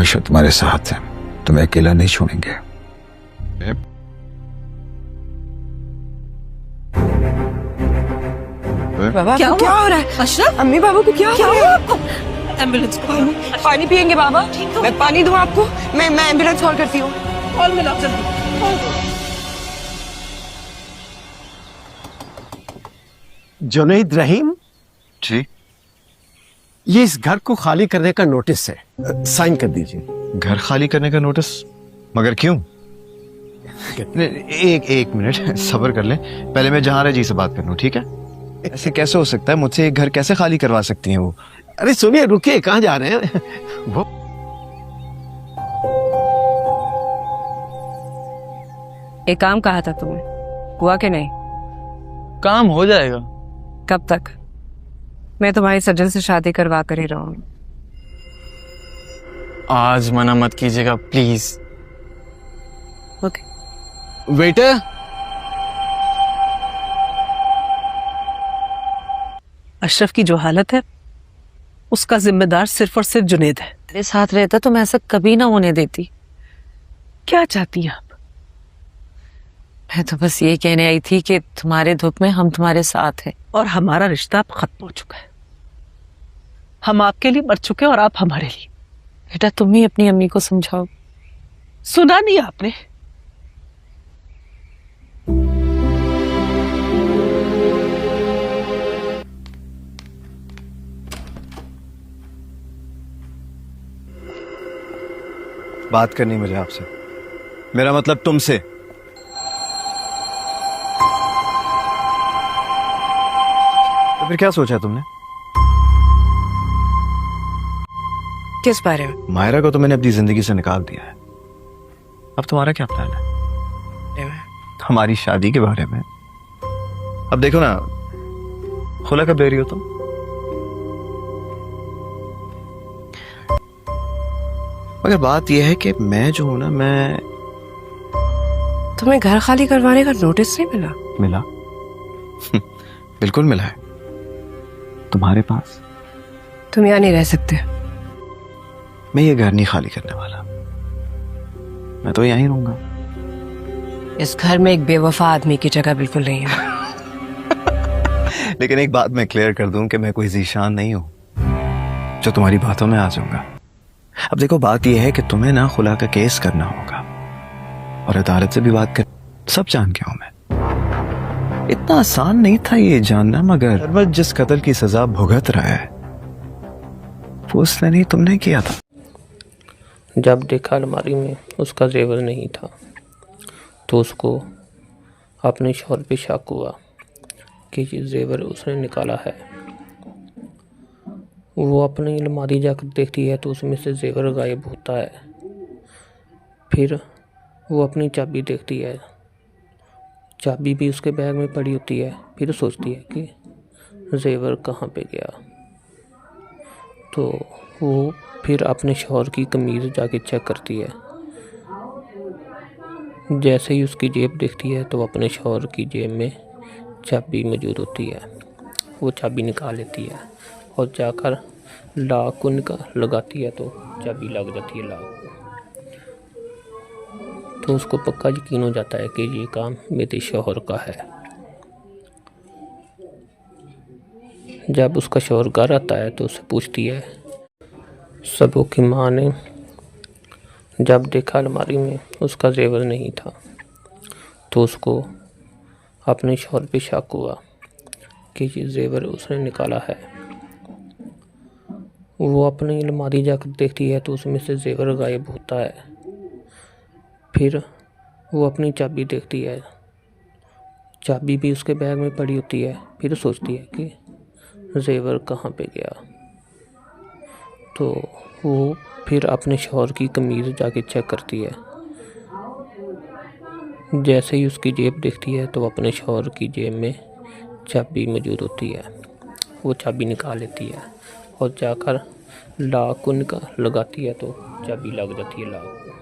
हमेशा तुम्हारे साथ हैं, तुम्हें अकेला नहीं छोड़ेंगे। बाबा क्या हो रहा है? अशरफ, अम्मी बाबू को क्या हो रहा है? आपको एम्बुलेंस को पानी पियेंगे बाबा? मैं पानी दूं आपको? मैं एम्बुलेंस कॉल करती हूँ। कॉल मिलाओ जल्दी। जुनैद रहीम जी। ये इस घर को खाली करने का नोटिस है, साइन कर दीजिए। घर खाली करने का नोटिस? मगर क्यों? एक मिनट सब्र कर लें, पहले मैं जहां जी से बात कर लूं, ठीक है? ऐसे कैसे हो सकता है? मुझसे एक घर कैसे खाली करवा सकती हैं वो? अरे सुनिए, रुकिए, कहाँ जा रहे हैं? वो एक काम कहा था तुम्हें, हुआ कि नहीं? काम हो जाएगा। कब तक? मैं तुम्हारी सज्जन से शादी करवा कर ही रहूंगी। आज मना मत कीजिएगा प्लीज। ओके। वेटर, अशरफ की जो हालत है उसका जिम्मेदार सिर्फ और सिर्फ जुनैद है। मेरे साथ रहता तो मैं ऐसा कभी ना होने देती। क्या चाहती हैं आप? मैं तो बस ये कहने आई थी कि तुम्हारे दुख में हम तुम्हारे साथ हैं। और हमारा रिश्ता अब खत्म हो चुका है। हम आपके लिए मर चुके हैं और आप हमारे लिए। बेटा तुम ही अपनी अम्मी को समझाओ। सुना नहीं आपने? बात करनी मुझे आपसे, मेरा मतलब तुमसे। तो फिर क्या सोचा तुमने? किस बारे में? मायरा को तो मैंने अपनी जिंदगी से निकाल दिया है। अब तुम्हारा क्या प्लान है? हमारी शादी के बारे में। अब देखो ना, खुला कब दे रही हो तुम? मगर बात यह है कि मैं जो हूं ना, मैं तुम्हें घर खाली करवाने का नोटिस नहीं मिला? मिला बिल्कुल मिला है। तुम्हारे पास? तुम यहाँ नहीं रह सकते। मैं ये घर नहीं खाली करने वाला, मैं तो यहीं रहूंगा। इस घर में एक बेवफा आदमी की जगह बिल्कुल नहीं है। लेकिन एक बात मैं क्लियर कर दूं कि मैं कोई जीशान नहीं हूं जो तुम्हारी बातों में आ जाऊंगा। अब देखो, बात यह है कि तुम्हें ना खुला का केस करना होगा और अदालत से भी बात कर। सब जान गया हूं मैं। इतना आसान नहीं था ये जानना, मगर शरबत जिस कत्ल की सजा भुगत रहा है वो उसने नहीं, तुमने किया था। जब देखा अलमारी में उसका जेवर नहीं था तो उसको अपने शौहर पे शक हुआ कि ये जेवर उसने निकाला है। वो अपनी अलमारी जाकर देखती है तो उसमें से जेवर गायब होता है। फिर वो अपनी चाबी देखती है, चाबी भी उसके बैग में पड़ी होती है। फिर सोचती है कि जेवर कहाँ पे गया। तो वो फिर अपने शौहर की कमीज़ जाके चेक करती है। जैसे ही उसकी जेब देखती है तो अपने शौहर की जेब में चाबी मौजूद होती है। वो चाबी निकाल लेती है और जाकर लॉक को लगाती है तो चाबी लग जाती है लॉक को। तो उसको पक्का यकीन हो जाता है कि ये काम मेरे शौहर का है। जब उसका शौहर घर आता है तो उससे पूछती है। सबों की माँ ने जब देखा अलमारी में उसका जेवर नहीं था तो उसको अपने शौहर पे शक हुआ कि ये जेवर उसने निकाला है। वो अपनी अलमारी जाकर देखती है तो उसमें से जेवर गायब होता है। फिर वो अपनी चाबी देखती है, चाबी भी उसके बैग में पड़ी होती है। फिर सोचती है कि जेवर कहाँ पे गया। तो वो फिर अपने शौहर की कमीज़ जाके चेक करती है। जैसे ही उसकी जेब देखती है तो अपने शौहर की जेब में चाबी मौजूद होती है। वो चाबी निकाल लेती है और जाकर लॉक को लगाती है तो चाबी लग जाती है लॉक को।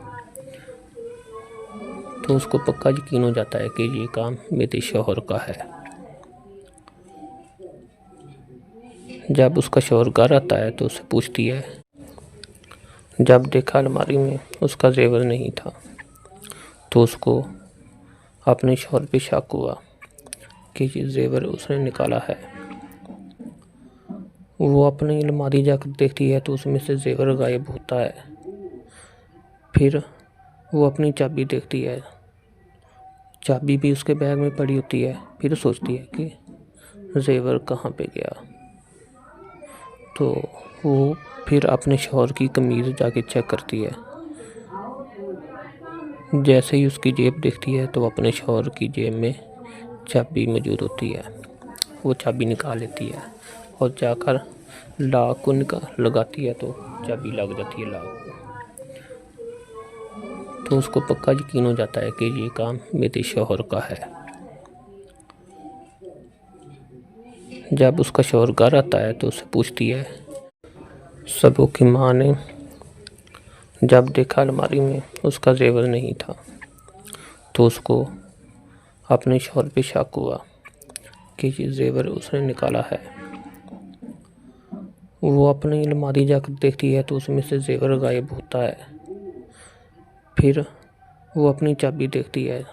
तो उसको पक्का यकीन हो जाता है कि ये काम मेरे शौहर का है। जब उसका शौहर घर आता है तो उससे पूछती है। जब देखा अलमारी में उसका जेवर नहीं था तो उसको अपने शौहर पे शक हुआ कि ये जेवर उसने निकाला है। वो अपनी अलमारी जाकर देखती है तो उसमें से जेवर गायब होता है। फिर वो अपनी चाबी देखती है, चाबी भी उसके बैग में पड़ी होती है। फिर सोचती है कि जेवर कहाँ पे गया। तो वो फिर अपने शौहर की कमीज़ जाके चेक करती है। जैसे ही उसकी जेब देखती है तो अपने शौहर की जेब में चाबी मौजूद होती है। वो चाबी निकाल लेती है और जाकर लॉक को लगाती है तो चाबी लग जाती है लॉक को। तो उसको पक्का यकीन हो जाता है कि ये काम मेरे शौहर का है। जब उसका शौहर घर आता है तो उससे पूछती है। सबों की माँ ने जब देखा अलमारी में उसका जेवर नहीं था तो उसको अपने शौहर पे शक हुआ कि ये जेवर उसने निकाला है। वो अपनी अलमारी जाकर देखती है तो उसमें से जेवर गायब होता है। फिर वो अपनी चाबी देखती है,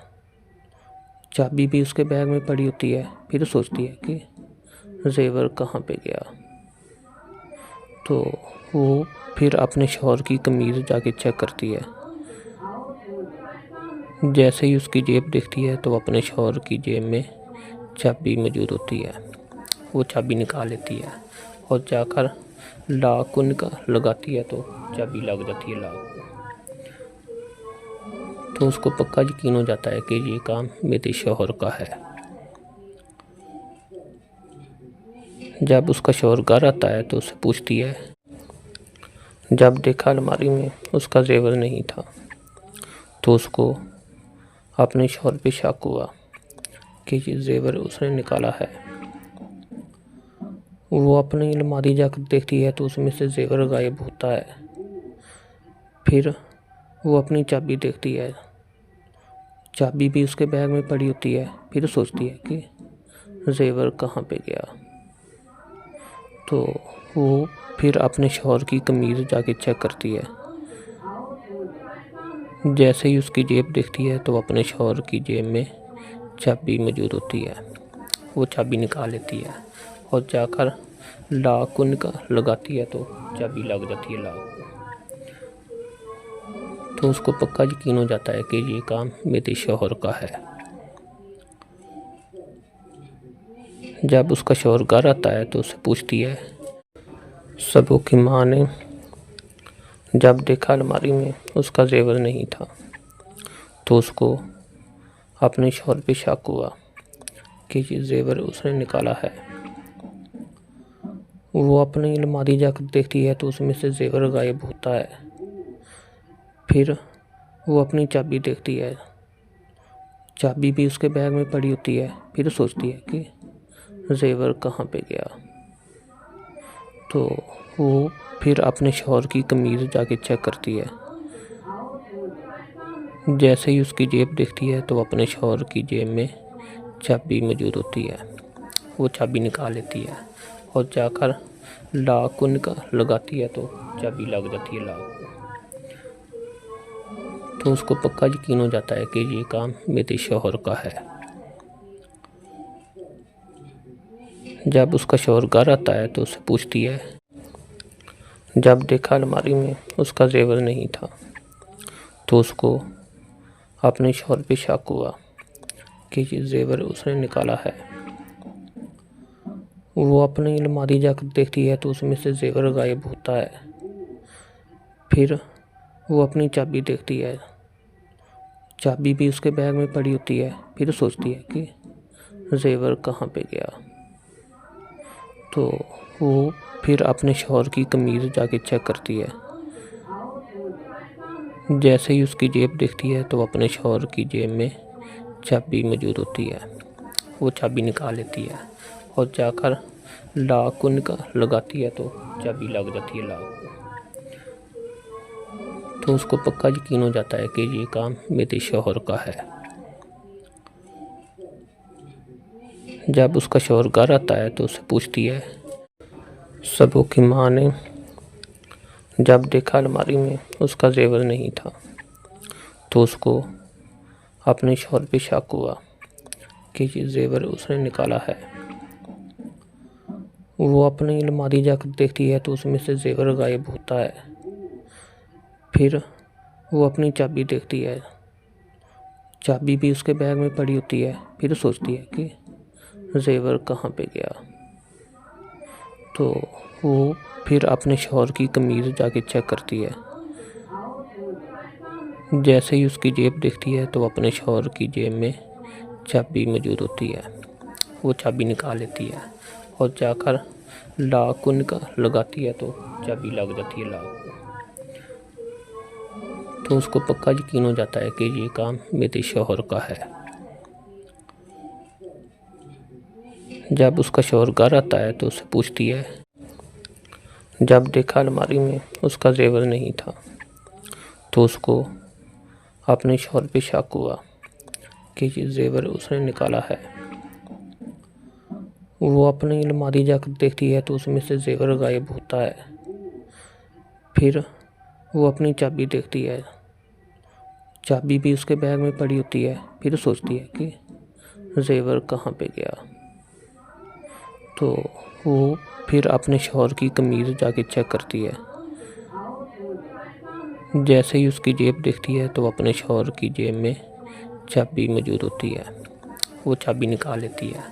चाबी भी उसके बैग में पड़ी होती है। फिर सोचती है कि जेवर कहाँ पे गया। तो वो फिर अपने शौहर की कमीज़ जाके चेक करती है। जैसे ही उसकी जेब देखती है तो अपने शौहर की जेब में चाबी मौजूद होती है। वो चाबी निकाल लेती है और जाकर लॉक को लगाती है तो चाबी लग जाती है लॉक को। तो उसको पक्का यकीन हो जाता है कि ये काम मेरे शौहर का है। जब उसका शौहर घर आता है तो उससे पूछती है। जब देखा अलमारी में उसका जेवर नहीं था तो उसको अपने शौहर पे शक हुआ कि ये जेवर उसने निकाला है। वो अपनी अलमारी जाकर देखती है तो उसमें से जेवर गायब होता है। फिर वो अपनी चाबी देखती है, चाबी भी उसके बैग में पड़ी होती है। फिर सोचती है कि जेवर कहाँ पे गया। तो वो फिर अपने शौहर की कमीज़ जाके चेक करती है। जैसे ही उसकी जेब देखती है तो अपने शौहर की जेब में चाबी मौजूद होती है। वो चाबी निकाल लेती है और जाकर लॉक को लगाती है तो चाबी लग जाती है लॉक को। तो उसको पक्का यकीन हो जाता है कि ये काम मेरे शौहर का है। जब उसका शौहर घर आता है तो उससे पूछती है। सबों की माँ ने जब देखा अलमारी में उसका जेवर नहीं था तो उसको अपने शौहर पे शक हुआ कि ये जेवर उसने निकाला है। वो अपनी अलमारी जाकर देखती है तो उसमें से जेवर गायब होता है। फिर वो अपनी चाबी देखती है, चाबी भी उसके बैग में पड़ी होती है। फिर सोचती है कि जेवर कहाँ पे गया। तो वो फिर अपने शौहर की कमीज़ जाके चेक करती है। जैसे ही उसकी जेब देखती है तो अपने शौहर की जेब में चाबी मौजूद होती है। वो चाबी निकाल लेती है और जाकर लॉक को लगाती है तो चाबी लग जाती है लॉक को। तो उसको पक्का यकीन हो जाता है कि ये काम मेरे शौहर का है। जब उसका शौहर घर आता है तो उससे पूछती है। जब देखा अलमारी में उसका जेवर नहीं था तो उसको अपने शौहर पे शक हुआ कि ये जेवर उसने निकाला है। वो अपनी अलमारी जाकर देखती है तो उसमें से जेवर गायब होता है। फिर वो अपनी चाबी देखती है, चाबी भी उसके बैग में पड़ी होती है। फिर सोचती है कि जेवर कहाँ पे गया। तो वो फिर अपने शौहर की कमीज़ जाके चेक करती है। जैसे ही उसकी जेब देखती है तो अपने शौहर की जेब में चाबी मौजूद होती है। वो चाबी निकाल लेती है और जाकर लॉक को लगाती है तो चाबी लग जाती है लॉक को। तो उसको पक्का यकीन हो जाता है कि ये काम मेरे शौहर का है। जब उसका शौहर घर आता है तो उससे पूछती है। सबों की माँ ने जब देखा अलमारी में उसका जेवर नहीं था तो उसको अपने शौहर पे शक हुआ कि ये जेवर उसने निकाला है। वो अपनी अलमारी जाकर देखती है तो उसमें से जेवर गायब होता है। फिर वो अपनी चाबी देखती है, चाबी भी उसके बैग में पड़ी होती है। फिर सोचती है कि जेवर कहाँ पे गया। तो वो फिर अपने शौहर की कमीज़ जाके चेक करती है। जैसे ही उसकी जेब देखती है तो अपने शौहर की जेब में चाबी मौजूद होती है। वो चाबी निकाल लेती है और जाकर लॉक को लगाती है तो चाबी लग जाती है लॉक को। तो उसको पक्का यकीन हो जाता है कि ये काम मेरे शौहर का है। जब उसका शौहर घर आता है तो उससे पूछती है। जब देखा अलमारी में उसका जेवर नहीं था तो उसको अपने शौहर पे शक हुआ कि ये जेवर उसने निकाला है। वो अपनी अलमारी जाकर देखती है तो उसमें से जेवर गायब होता है। फिर वो अपनी चाबी देखती है, चाबी भी उसके बैग में पड़ी होती है। फिर सोचती है कि जेवर कहाँ पे गया। तो वो फिर अपने शौहर की कमीज़ जाके चेक करती है। जैसे ही उसकी जेब देखती है तो अपने शौहर की जेब में चाबी मौजूद होती है। वो चाबी निकाल लेती है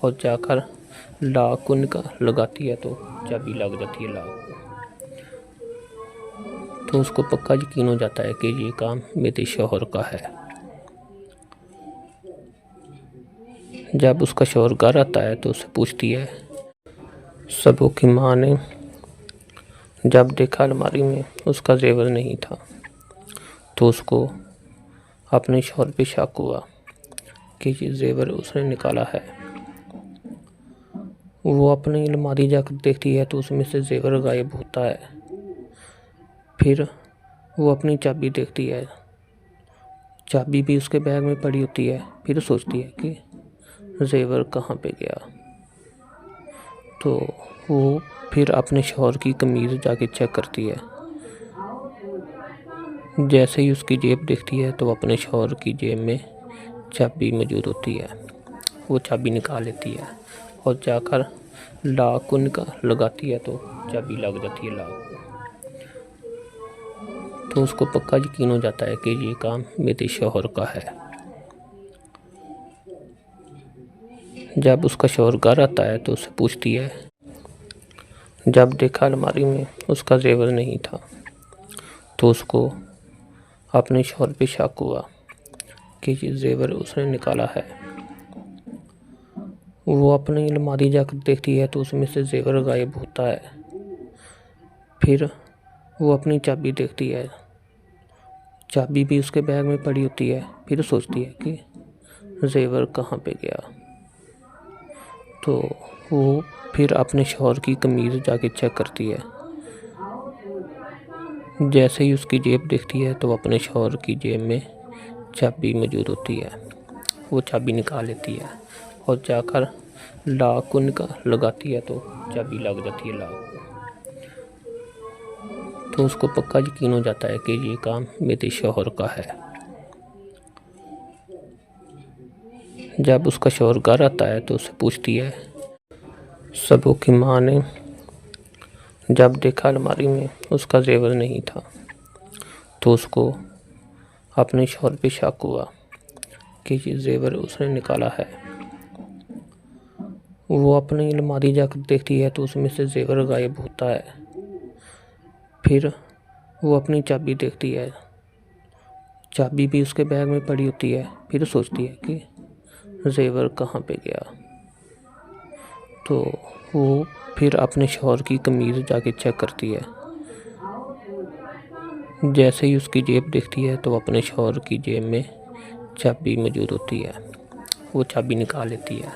और जाकर लॉक को लगाती है तो चाबी लग जाती है लॉक को। तो उसको पक्का यकीन हो जाता है कि ये काम मेरे शौहर का है। जब उसका शौहर घर आता है तो उससे पूछती है। सबों की माँ ने जब देखा अलमारी में उसका जेवर नहीं था तो उसको अपने शौहर पे शक हुआ कि ये जेवर उसने निकाला है। वो अपनी अलमारी जाकर देखती है तो उसमें से जेवर गायब होता है। फिर वो अपनी चाबी देखती है, चाबी भी उसके बैग में पड़ी होती है। फिर सोचती है कि जेवर कहाँ पे गया। तो वो फिर अपने शौहर की कमीज़ जाके चेक करती है। जैसे ही उसकी जेब देखती है तो अपने शौहर की जेब में चाबी मौजूद होती है। वो चाबी निकाल लेती है और जाकर लॉक को लगाती है तो चाबी लग जाती है लॉक को। तो उसको पक्का यकीन हो जाता है कि ये काम मेरे शौहर का है। जब उसका शौहर घर आता है तो उससे पूछती है। जब देखा अलमारी में उसका जेवर नहीं था तो उसको अपने शौहर पे शक हुआ कि ये जेवर उसने निकाला है। वो अपनी अलमारी जाकर देखती है तो उसमें से जेवर गायब होता है। फिर वो अपनी चाबी देखती है, चाबी भी उसके बैग में पड़ी होती है। फिर सोचती है कि जेवर कहाँ पे गया। तो वो फिर अपने शौहर की कमीज़ जाके चेक करती है। जैसे ही उसकी जेब देखती है तो अपने शौहर की जेब में चाबी मौजूद होती है। वो चाबी निकाल लेती है और जाकर लॉक को लगाती है तो चाबी लग जाती है लॉक को। तो उसको पक्का यकीन हो जाता है कि ये काम मेरे शौहर का है। जब उसका शौहर घर आता है तो उससे पूछती है। सबों की माँ ने जब देखा अलमारी में उसका जेवर नहीं था तो उसको अपने शौहर पे शक हुआ कि ये जेवर उसने निकाला है। वो अपनी अलमारी जाकर देखती है तो उसमें से जेवर गायब होता है। फिर वो अपनी चाबी देखती है, चाबी भी उसके बैग में पड़ी होती है। फिर सोचती है कि जेवर कहाँ पे गया। तो वो फिर अपने शौहर की कमीज़ जाके चेक करती है। जैसे ही उसकी जेब देखती है तो अपने शौहर की जेब में चाबी मौजूद होती है। वो चाबी निकाल लेती है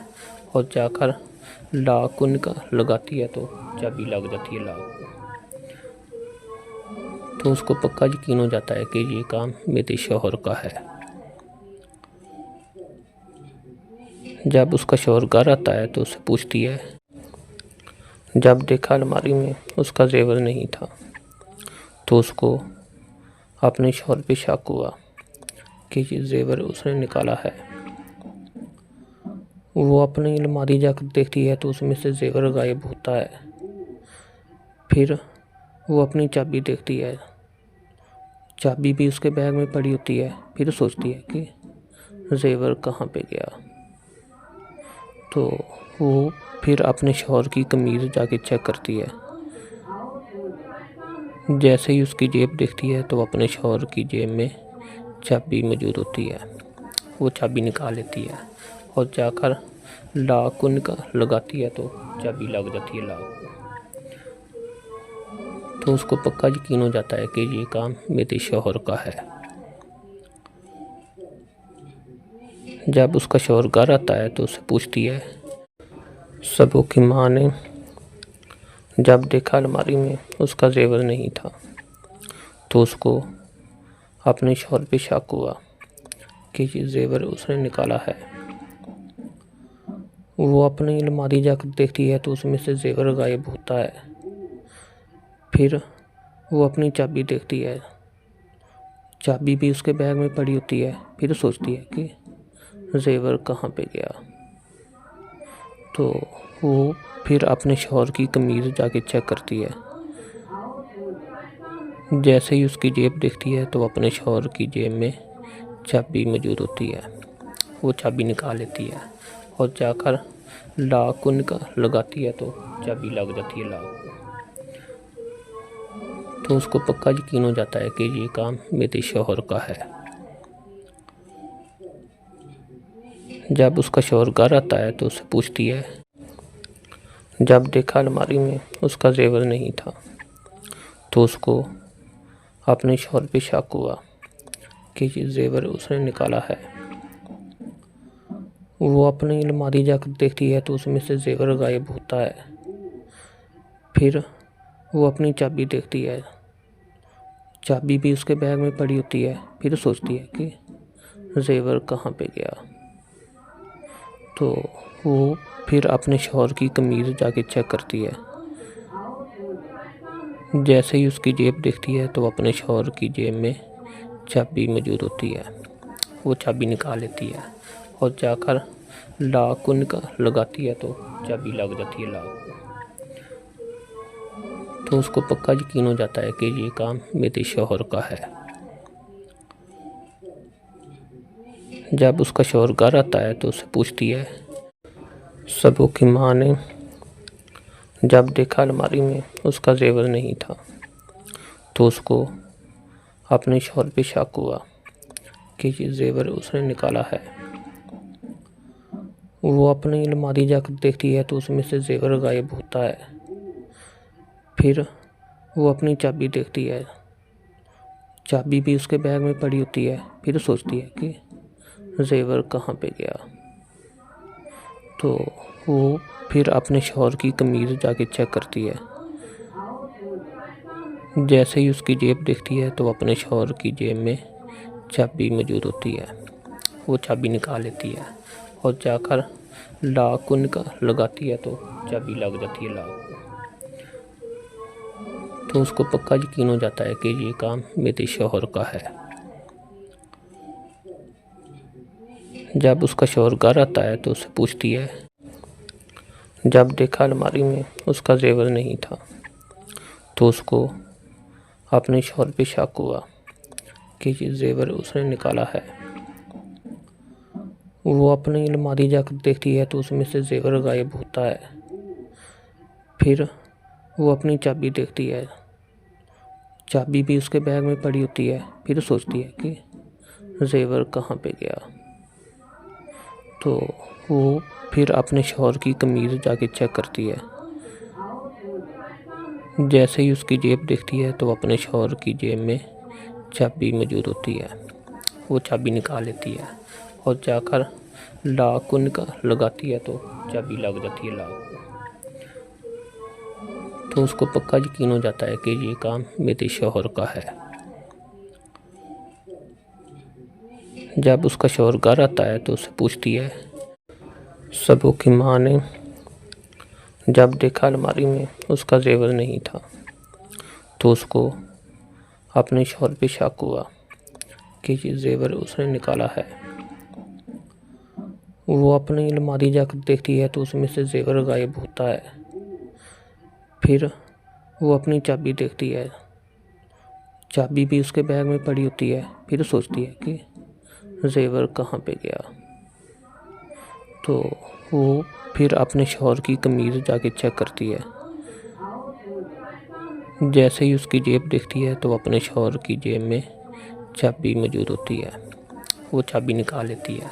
और जाकर लॉक को लगाती है तो चाबी लग जाती है लॉक को। तो उसको पक्का यकीन हो जाता है कि ये काम मेरे शौहर का है। जब उसका शौहर घर आता है तो उससे पूछती है। जब देखा अलमारी में उसका जेवर नहीं था तो उसको अपने शौहर पे शक हुआ कि ये जेवर उसने निकाला है। वो अपनी अलमारी जाकर देखती है तो उसमें से जेवर गायब होता है। फिर वो अपनी चाबी देखती है, चाबी भी उसके बैग में पड़ी होती है। फिर सोचती है कि जेवर कहाँ पे गया। तो वो फिर अपने शौहर की कमीज़ जाके चेक करती है। जैसे ही उसकी जेब देखती है तो अपने शौहर की जेब में चाबी मौजूद होती है। वो चाबी निकाल लेती है और जाकर लॉक को लगाती है तो चाबी लग जाती है लॉक को। तो उसको पक्का यकीन हो जाता है कि ये काम मेरे शौहर का है। जब उसका शौहर घर आता है तो उससे पूछती है। सबों की माँ ने जब देखा अलमारी में उसका जेवर नहीं था तो उसको अपने शौहर पे शक हुआ कि ये जेवर उसने निकाला है। वो अपनी अलमारी जाकर देखती है तो उसमें से जेवर गायब होता है। फिर वो अपनी चाबी देखती है, चाबी भी उसके बैग में पड़ी होती है। फिर सोचती है कि जेवर कहाँ पे गया। तो वो फिर अपने शौहर की कमीज़ जाके चेक करती है। जैसे ही उसकी जेब देखती है तो अपने शौहर की जेब में चाबी मौजूद होती है। वो चाबी निकाल लेती है और जाकर लॉक को लगाती है तो चाबी लग जाती है लॉक को। तो उसको पक्का यकीन हो जाता है कि ये काम मेरे शौहर का है। जब उसका शौहर घर आता है तो उससे पूछती है। जब देखा अलमारी में उसका जेवर नहीं था तो उसको अपने शौहर पे शक हुआ कि ये जेवर उसने निकाला है। वो अपनी अलमारी जाकर देखती है तो उसमें से जेवर गायब होता है। फिर वो अपनी चाबी देखती है, चाबी भी उसके बैग में पड़ी होती है। फिर सोचती है कि जेवर कहाँ पे गया। तो वो फिर अपने शौहर की कमीज़ जाके चेक करती है। जैसे ही उसकी जेब देखती है तो अपने शौहर की जेब में चाबी मौजूद होती है। वो चाबी निकाल लेती है और जाकर लॉक को लगाती है तो चाबी लग जाती है लॉक को। तो उसको पक्का यकीन हो जाता है कि ये काम मेरे शौहर का है। जब उसका शौहर घर आता है तो उससे पूछती है। सबों की माँ ने जब देखा अलमारी में उसका जेवर नहीं था तो उसको अपने शौहर पे शक हुआ कि ये जेवर उसने निकाला है। वो अपनी अलमारी जाकर देखती है तो उसमें से जेवर गायब होता है। फिर वो अपनी चाबी देखती है, चाबी भी उसके बैग में पड़ी होती है। फिर सोचती है कि जेवर कहाँ पे गया। तो वो फिर अपने शौहर की कमीज़ जाके चेक करती है। जैसे ही उसकी जेब देखती है तो अपने शौहर की जेब में चाबी मौजूद होती है। वो चाबी निकाल लेती है और जाकर लॉक को लगाती है तो चाबी लग जाती है लॉक को। तो उसको पक्का यकीन हो जाता है कि ये काम मेरे शौहर का है। जब उसका शौहर घर आता है तो उससे पूछती है। जब देखा अलमारी में उसका जेवर नहीं था तो उसको अपने शौहर पे शक हुआ कि ये जेवर उसने निकाला है। वो अपनी अलमारी जाकर देखती है तो उसमें से जेवर गायब होता है। फिर वो अपनी चाबी देखती है, चाबी भी उसके बैग में पड़ी होती है। फिर सोचती है कि जेवर कहाँ पे गया। तो वो फिर अपने शौहर की कमीज़ जाके चेक करती है। जैसे ही उसकी जेब देखती है तो अपने शौहर की जेब में चाबी मौजूद होती है। वो चाबी निकाल लेती है और जाकर लॉक को लगाती है तो चाबी लग जाती है लॉक को। तो उसको पक्का यकीन हो जाता है कि ये काम मेरे शौहर का है। जब उसका शौहर घर आता है तो उससे पूछती है। सबों की माँ ने जब देखा अलमारी में उसका जेवर नहीं था तो उसको अपने शौहर पे शक हुआ कि ये जेवर उसने निकाला है। वो अपनी अलमारी जाकर देखती है तो उसमें से जेवर गायब होता है। फिर वो अपनी चाबी देखती है, चाबी भी उसके बैग में पड़ी होती है। फिर सोचती है कि जेवर कहाँ पे गया। तो वो फिर अपने शौहर की कमीज़ जाके चेक करती है। जैसे ही उसकी जेब देखती है तो अपने शौहर की जेब में चाबी मौजूद होती है। वो चाबी निकाल लेती है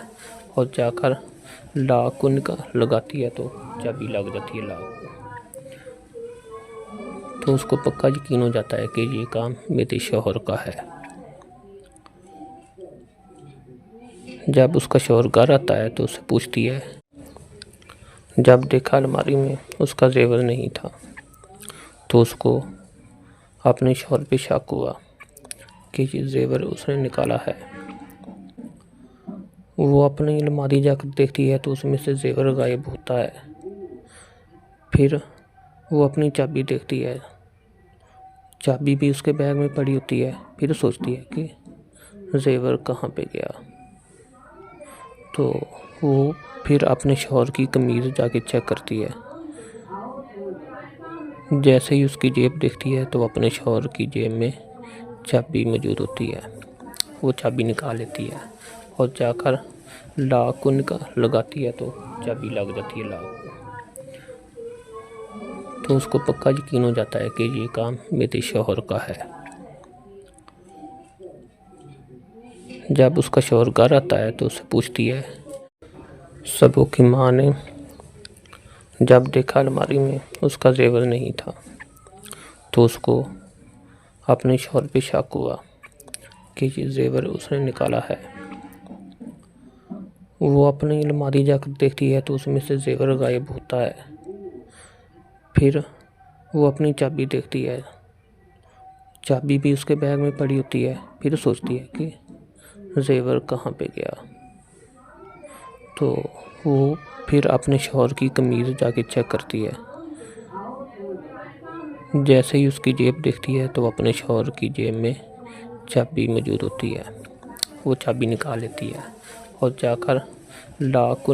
और जाकर लॉक को लगाती है तो चाबी लग जाती है लॉक को। तो उसको पक्का यकीन हो जाता है कि ये काम मेरे शौहर का है। जब उसका शौहर घर आता है तो उससे पूछती है। जब देखा अलमारी में उसका जेवर नहीं था तो उसको अपने शौहर पे शक हुआ कि ये जेवर उसने निकाला है। वो अपनी अलमारी जाकर देखती है तो उसमें से जेवर गायब होता है। फिर वो अपनी चाबी देखती है, चाबी भी उसके बैग में पड़ी होती है। फिर सोचती है कि जेवर कहाँ पे गया। तो वो फिर अपने शौहर की कमीज़ जाके चेक करती है। जैसे ही उसकी जेब देखती है तो अपने शौहर की जेब में चाबी मौजूद होती है। वो चाबी निकाल लेती है और जाकर लॉक को लगाती है तो चाबी लग जाती है लॉक को। तो उसको पक्का यकीन हो जाता है कि ये काम मेरे शौहर का है। जब उसका शौहर घर आता है तो उससे पूछती है। सबों की माँ ने जब देखा अलमारी में उसका जेवर नहीं था तो उसको अपने शौहर पे शक हुआ कि ये जेवर उसने निकाला है। वो अपनी अलमारी जाकर देखती है तो उसमें से जेवर गायब होता है। फिर वो अपनी चाबी देखती है, चाबी भी उसके बैग में पड़ी होती है। फिर सोचती है कि जेवर कहाँ पे गया। तो वो फिर अपने शौहर की कमीज़ जाके चेक करती है। जैसे ही उसकी जेब देखती है तो अपने शौहर की जेब में चाबी मौजूद होती है। वो चाबी निकाल लेती है और जाकर लॉक को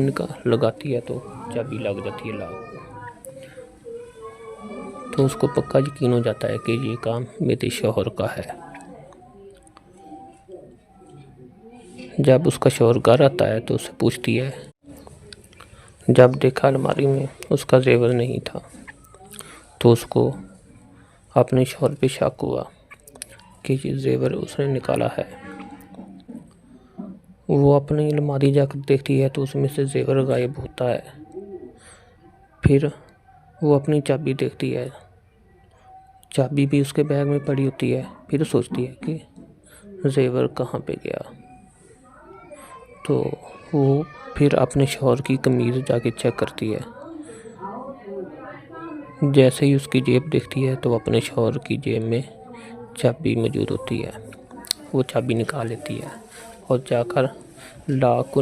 लगाती है तो चाबी लग जाती है लॉक को। तो उसको पक्का यकीन हो जाता है कि ये काम मेरे शौहर का है। जब उसका शौहर घर आता है तो उससे पूछती है। जब देखा अलमारी में उसका जेवर नहीं था तो उसको अपने शौहर पे शक हुआ कि ये जेवर उसने निकाला है। वो अपनी अलमारी जाकर देखती है तो उसमें से जेवर गायब होता है। फिर वो अपनी चाबी देखती है, चाबी भी उसके बैग में पड़ी होती है। फिर सोचती है कि जेवर कहाँ पे गया। तो वो फिर अपने शौहर की कमीज़ जाके चेक करती है। जैसे ही उसकी जेब देखती है तो अपने शौहर की जेब में चाबी मौजूद होती है। वो चाबी निकाल लेती है और जाकर लॉक को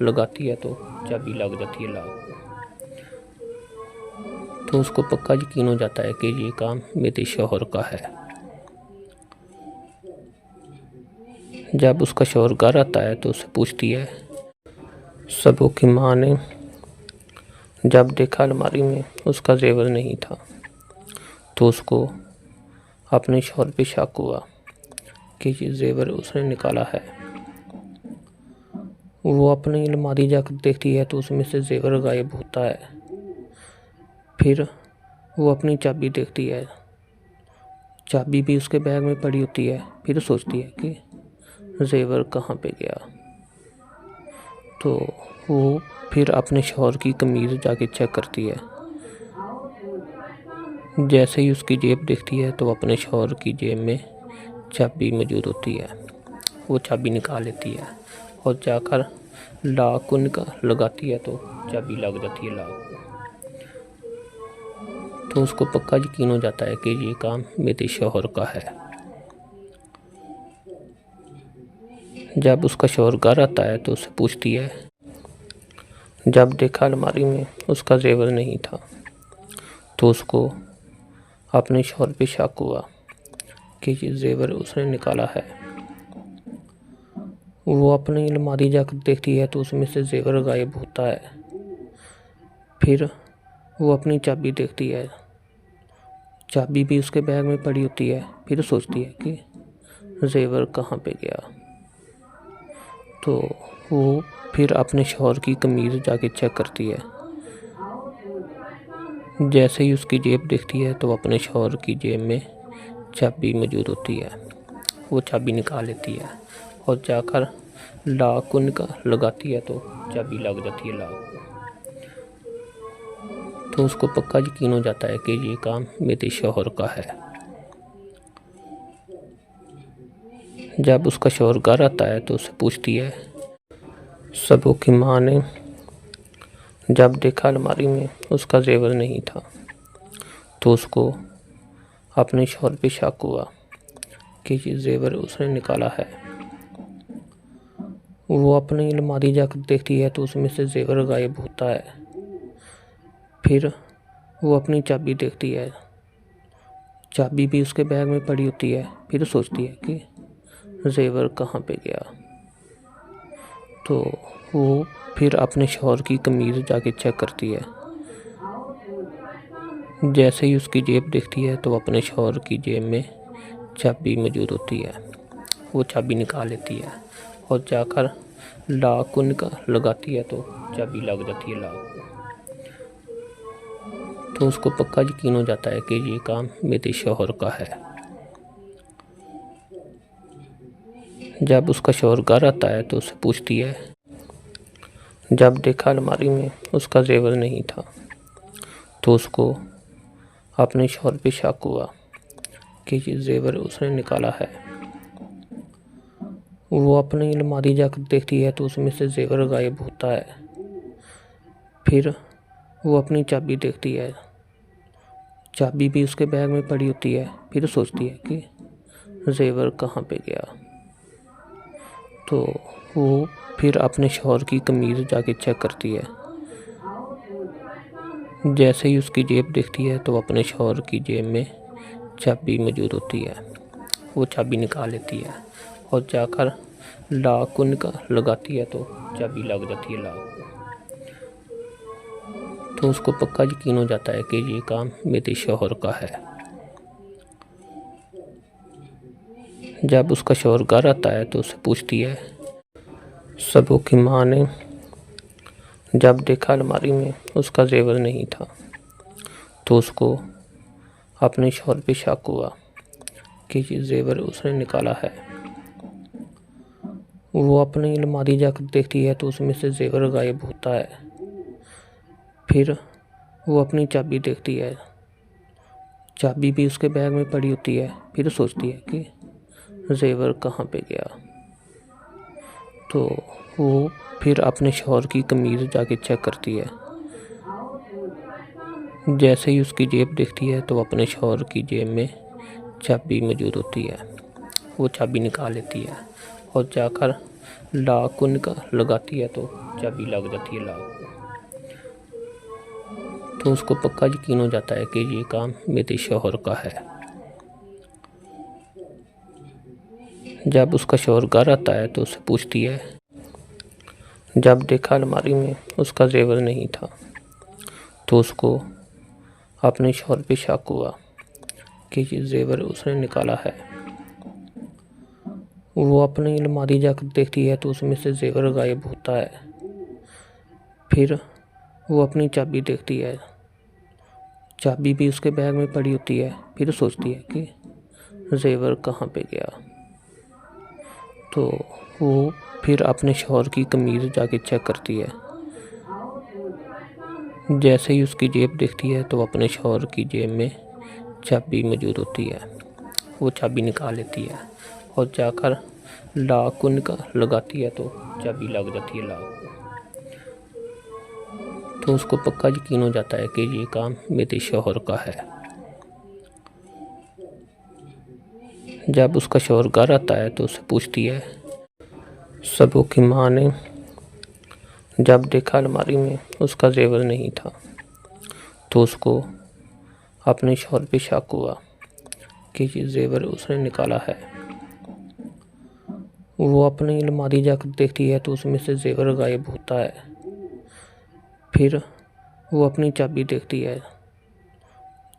लगाती है तो चाबी लग जाती है लॉक को। तो उसको पक्का यकीन हो जाता है कि ये काम मेरे शौहर का है। जब उसका शौहर घर आता है तो उससे पूछती है। सबों की माँ ने जब देखा अलमारी में उसका जेवर नहीं था तो उसको अपने शौहर पे शक हुआ कि ये जेवर उसने निकाला है। वो अपनी अलमारी जाकर देखती है तो उसमें से जेवर गायब होता है। फिर वो अपनी चाबी देखती है, चाबी भी उसके बैग में पड़ी होती है। फिर सोचती है कि जेवर कहाँ पे गया। तो वो फिर अपने शौहर की कमीज़ जाके चेक करती है। जैसे ही उसकी जेब देखती है तो अपने शौहर की जेब में चाबी मौजूद होती है। वो चाबी निकाल लेती है और जाकर लॉक को लगाती है तो चाबी लग जाती है लॉक को। तो उसको पक्का यकीन हो जाता है कि ये काम मेरे शौहर का है। जब उसका शौहर घर आता है तो उससे पूछती है। जब देखा अलमारी में उसका जेवर नहीं था तो उसको अपने शौहर पे शक हुआ कि ये जेवर उसने निकाला है। वो अपनी अलमारी जाकर देखती है तो उसमें से जेवर गायब होता है। फिर वो अपनी चाबी देखती है, चाबी भी उसके बैग में पड़ी होती है। फिर सोचती है कि जेवर कहाँ पे गया। तो वो फिर अपने शौहर की कमीज़ जाके चेक करती है। जैसे ही उसकी जेब देखती है तो अपने शौहर की जेब में चाबी मौजूद होती है। वो चाबी निकाल लेती है और जाकर लॉक को लगाती है तो चाबी लग जाती है लॉक को। तो उसको पक्का यकीन हो जाता है कि ये काम मेरे शौहर का है। जब उसका शौहर घर आता है तो उससे पूछती है। सबों की माँ ने जब देखा अलमारी में उसका जेवर नहीं था तो उसको अपने शौहर पे शक हुआ कि ये जेवर उसने निकाला है। वो अपनी अलमारी जाकर देखती है तो उसमें से जेवर गायब होता है। फिर वो अपनी चाबी देखती है, चाबी भी उसके बैग में पड़ी होती है। फिर सोचती है कि जेवर कहाँ पे गया। तो वो फिर अपने शौहर की कमीज़ जाके चेक करती है। जैसे ही उसकी जेब देखती है तो अपने शौहर की जेब में चाबी मौजूद होती है। वो चाबी निकाल लेती है और जाकर लॉक को लगाती है तो चाबी लग जाती है लॉक को। तो उसको पक्का यकीन हो जाता है कि ये काम मेरे शौहर का है। जब उसका शौहर घर आता है तो उससे पूछती है। जब देखा अलमारी में उसका जेवर नहीं था तो उसको अपने शौहर पे शक हुआ कि ये जेवर उसने निकाला है। वो अपनी अलमारी जाकर देखती है तो उसमें से जेवर गायब होता है। फिर वो अपनी चाबी देखती है, चाबी भी उसके बैग में पड़ी होती है। फिर सोचती है कि जेवर कहाँ पे गया। तो वो फिर अपने शौहर की कमीज़ जाके चेक करती है। जैसे ही उसकी जेब देखती है तो अपने शौहर की जेब में चाबी मौजूद होती है। वो चाबी निकाल लेती है और जाकर लॉक को लगाती है तो चाबी लग जाती है लॉक को। तो उसको पक्का यकीन हो जाता है कि ये काम मेरे शौहर का है। जब उसका शौहर घर आता है तो उससे पूछती है। सबों की माँ ने जब देखा अलमारी में उसका जेवर नहीं था तो उसको अपने शौहर पे शक हुआ कि ये जेवर उसने निकाला है। वो अपनी अलमारी जाकर देखती है तो उसमें से जेवर गायब होता है। फिर वो अपनी चाबी देखती है, चाबी भी उसके बैग में पड़ी होती है। फिर सोचती है कि जेवर कहाँ पे गया। तो वो फिर अपने शौहर की कमीज़ जाके चेक करती है। जैसे ही उसकी जेब देखती है तो अपने शौहर की जेब में चाबी मौजूद होती है। वो चाबी निकाल लेती है और जाकर लॉक को लगाती है तो चाबी लग जाती है लॉक को। तो उसको पक्का यकीन हो जाता है कि ये काम मेरे शौहर का है। जब उसका शौहर घर आता है तो उससे पूछती है। जब देखा अलमारी में उसका जेवर नहीं था तो उसको अपने शौहर पे शक हुआ कि ये जेवर उसने निकाला है। वो अपनी अलमारी जाकर देखती है तो उसमें से जेवर गायब होता है। फिर वो अपनी चाबी देखती है, चाबी भी उसके बैग में पड़ी होती है। फिर सोचती है कि जेवर कहाँ पे गया। तो वो फिर अपने शौहर की कमीज़ जाके चेक करती है। जैसे ही उसकी जेब देखती है तो अपने शौहर की जेब में चाबी मौजूद होती है। वो चाबी निकाल लेती है और जाकर लॉक को लगाती है तो चाबी लग जाती है लॉक को। तो उसको पक्का यकीन हो जाता है कि ये काम मेरे शौहर का है। जब उसका शौहर घर आता है तो उससे पूछती है। सबों की माँ ने जब देखा अलमारी में उसका जेवर नहीं था तो उसको अपने शौहर पे शक हुआ कि ये जेवर उसने निकाला है। वो अपनी अलमारी जाकर देखती है तो उसमें से जेवर गायब होता है। फिर वो अपनी चाबी देखती है,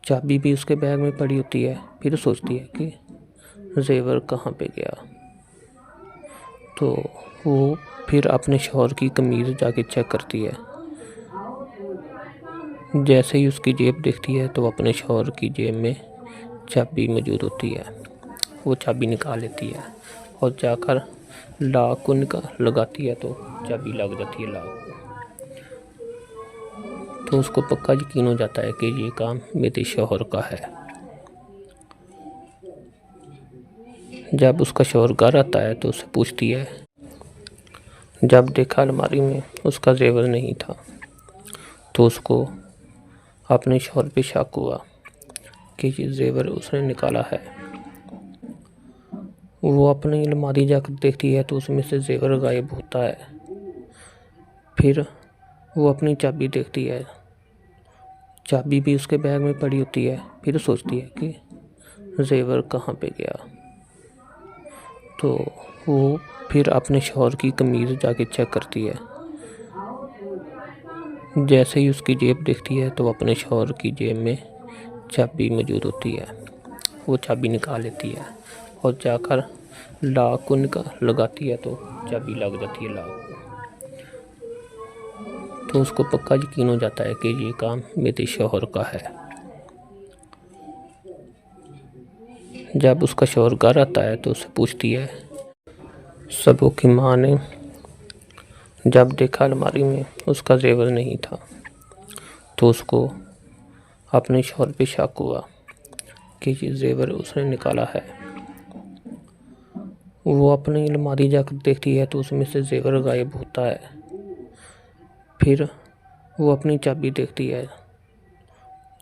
चाबी भी उसके बैग में पड़ी होती है। फिर सोचती है कि जेवर कहाँ पे गया। तो वो फिर अपने शौहर की कमीज़ जाके चेक करती है। जैसे ही उसकी जेब देखती है तो अपने शौहर की जेब में चाबी मौजूद होती है। वो चाबी निकाल लेती है और जाकर लॉक को लगाती है तो चाबी लग जाती है लॉक को। तो उसको पक्का यकीन हो जाता है कि ये काम मेरे शौहर का है। जब उसका शौहर घर आता है तो उससे पूछती है। जब देखा अलमारी में उसका जेवर नहीं था तो उसको अपने शौहर पे शक हुआ कि ये जेवर उसने निकाला है। वो अपनी अलमारी जाकर देखती है तो उसमें से जेवर गायब होता है। फिर वो अपनी चाबी देखती है, चाबी भी उसके बैग में पड़ी होती है। फिर सोचती है कि जेवर कहाँ पे गया। तो वो फिर अपने शौहर की कमीज़ जाके चेक करती है। जैसे ही उसकी जेब देखती है तो अपने शौहर की जेब में चाबी मौजूद होती है। वो चाबी निकाल लेती है और जाकर लॉक को लगाती है तो चाबी लग जाती है लॉक को। तो उसको पक्का यकीन हो जाता है कि ये काम मेरे शौहर का है। जब उसका शौहर घर आता है तो उससे पूछती है। सबों की माँ ने जब देखा अलमारी में उसका जेवर नहीं था तो उसको अपने शौहर पे शक हुआ कि ये जेवर उसने निकाला है। वो अपनी अलमारी जाकर देखती है तो उसमें से जेवर गायब होता है। फिर वो अपनी चाबी देखती है,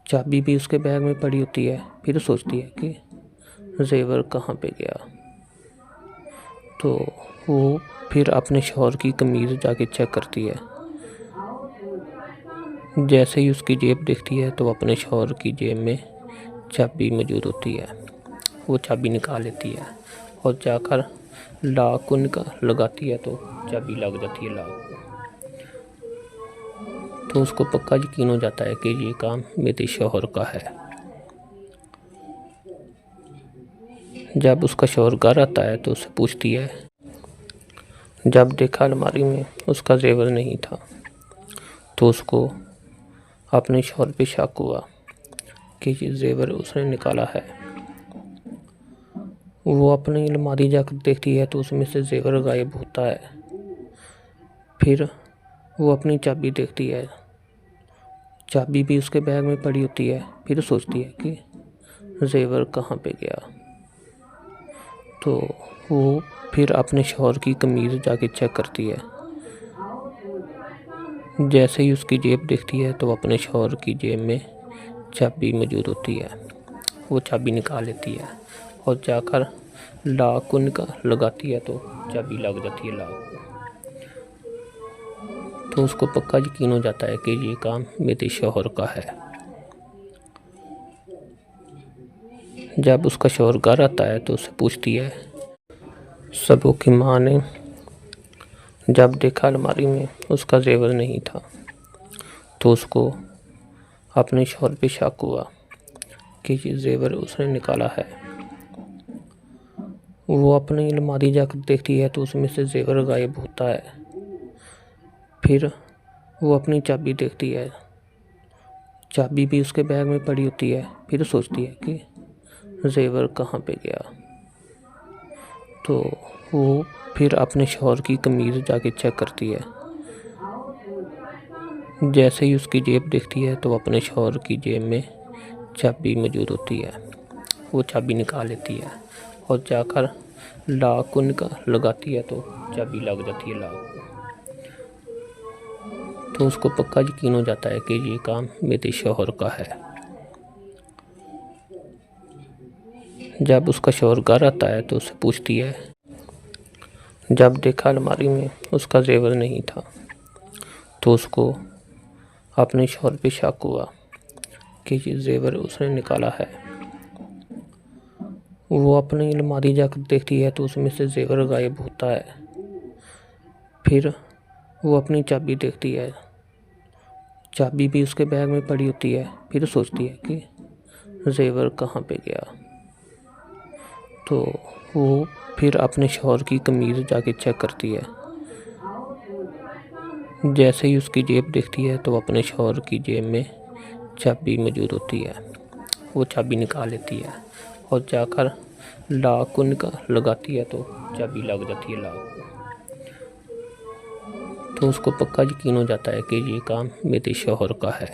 चाबी भी उसके बैग में पड़ी होती है। फिर सोचती है कि जेवर कहाँ पे गया। तो वो फिर अपने शौहर की कमीज़ जाके चेक करती है। जैसे ही उसकी जेब देखती है तो अपने शौहर की जेब में चाबी मौजूद होती है। वो चाबी निकाल लेती है और जाकर लॉक को लगाती है तो चाबी लग जाती है लॉक को। तो उसको पक्का यकीन हो जाता है कि ये काम मेरे शौहर का है। जब उसका शौहर घर आता है तो उससे पूछती है। जब देखा अलमारी में उसका जेवर नहीं था तो उसको अपने शौहर पे शक हुआ कि ये जेवर उसने निकाला है। वो अपनी अलमारी जाकर देखती है तो उसमें से जेवर गायब होता है। फिर वो अपनी चाबी देखती है, चाबी भी उसके बैग में पड़ी होती है। फिर सोचती है कि जेवर कहाँ पे गया। तो वो फिर अपने शौहर की कमीज़ जाके चेक करती है। जैसे ही उसकी जेब देखती है तो अपने शौहर की जेब में चाबी मौजूद होती है। वो चाबी निकाल लेती है और जाकर लॉक को लगाती है तो चाबी लग जाती है लॉक को। तो उसको पक्का यकीन हो जाता है कि ये काम मेरे शौहर का है। जब उसका शौहर घर आता है तो उससे पूछती है। सबों की माँ ने जब देखा अलमारी में उसका जेवर नहीं था तो उसको अपने शौहर पे शक हुआ कि ये जेवर उसने निकाला है। वो अपनी अलमारी जाकर देखती है तो उसमें से जेवर गायब होता है। फिर वो अपनी चाबी देखती है, चाबी भी उसके बैग में पड़ी होती है। फिर सोचती है कि जेवर कहाँ पे गया। तो वो फिर अपने शौहर की कमीज़ जाके चेक करती है। जैसे ही उसकी जेब देखती है तो अपने शौहर की जेब में चाबी मौजूद होती है। वो चाबी निकाल लेती है और जाकर लॉक को लगाती है तो चाबी लग जाती है लॉक को। तो उसको पक्का यकीन हो जाता है कि ये काम मेरे शौहर का है। जब उसका शौहर घर आता है तो उससे पूछती है। जब देखा अलमारी में उसका जेवर नहीं था तो उसको अपने शौहर पे शक हुआ कि ये जेवर उसने निकाला है। वो अपनी अलमारी जाकर देखती है तो उसमें से जेवर गायब होता है। फिर वो अपनी चाबी देखती है, चाबी भी उसके बैग में पड़ी होती है। फिर सोचती है कि जेवर कहाँ पे गया। तो वो फिर अपने शौहर की कमीज़ जाके चेक करती है। जैसे ही उसकी जेब देखती है तो अपने शौहर की जेब में चाबी मौजूद होती है। वो चाबी निकाल लेती है और जाकर लॉक को लगाती है तो चाबी लग जाती है लॉक को। तो उसको पक्का यकीन हो जाता है कि ये काम मेरे शौहर का है।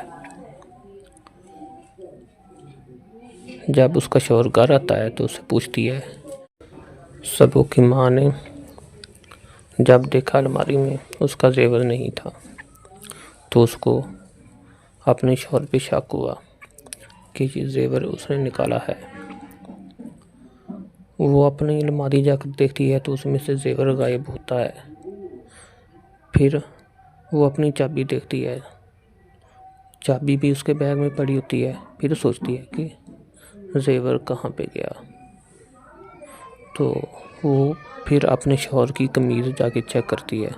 जब उसका शौहर घर आता है तो उससे पूछती है। सबों की माँ ने जब देखा अलमारी में उसका जेवर नहीं था तो उसको अपने शौहर पे शक हुआ कि ये जेवर उसने निकाला है। वो अपनी अलमारी जाकर देखती है तो उसमें से जेवर गायब होता है। फिर वो अपनी चाबी देखती है, चाबी भी उसके बैग में पड़ी होती है। फिर सोचती है कि जेवर कहाँ पे गया। तो वो फिर अपने शौहर की कमीज़ जाके चेक करती है।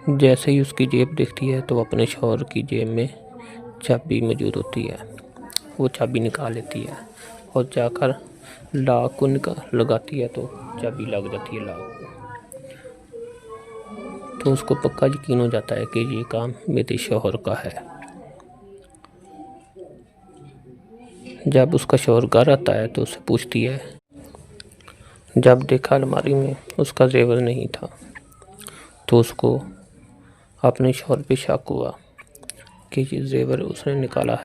जैसे ही उसकी जेब देखती है तो अपने शौहर की जेब में चाबी मौजूद होती है। वो चाबी निकाल लेती है और जाकर लॉक को लगाती है तो चाबी लग जाती है लॉक को। तो उसको पक्का यकीन हो जाता है कि ये काम मेरे शौहर का है। जब उसका शौहर घर आता है तो उससे पूछती है। जब देखा अलमारी में उसका जेवर नहीं था तो उसको अपने शौहर पे शक हुआ कि ये जेवर उसने निकाला है।